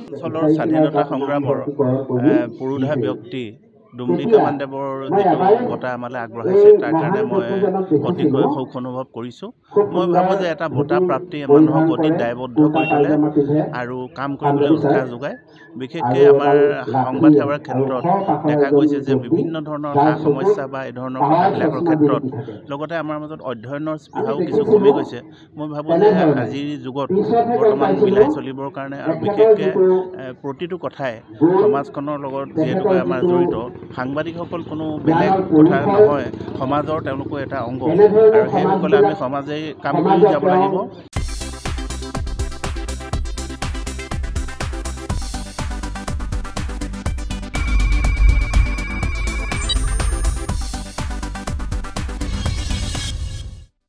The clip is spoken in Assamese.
অঞ্চলৰ স্বাধীনতা সংগ্ৰামৰ পুৰোধা ব্যক্তি ডুমনি কামানদেৱৰ যিটো বঁটা আমালৈ আগবঢ়াইছে তাৰ কাৰণে মই অতিকৈ সুখ অনুভৱ কৰিছোঁ। মই ভাবোঁ যে এটা বঁটা প্ৰাপ্তি মানুহক অতি দায়বদ্ধ কৰি তোলে আৰু কাম কৰিবলৈ উৎসাহ যোগায়। বিশেষকৈ আমাৰ সংবাদ সেৱাৰ ক্ষেত্ৰত দেখা গৈছে যে বিভিন্ন ধৰণৰ সা সমস্যা বা এই ধৰণৰ কথাবিলাকৰ ক্ষেত্ৰত লগতে আমাৰ মাজত অধ্যয়নৰ স্পৃহাও কিছু কমি গৈছে। মই ভাবোঁ যে আজিৰ যুগত বৰ্তমান মিলাই চলিবৰ কাৰণে আৰু বিশেষকৈ প্ৰতিটো কথাই সমাজখনৰ লগত যিহেতুকে আমাৰ জড়িত, সাংবাদিকসকল কোনো বেলেগ কথা নহয়, সমাজৰ তেওঁলোকো এটা অংগ আৰু সেইসকলে আমি সমাজেই কাম কৰি যাব লাগিব।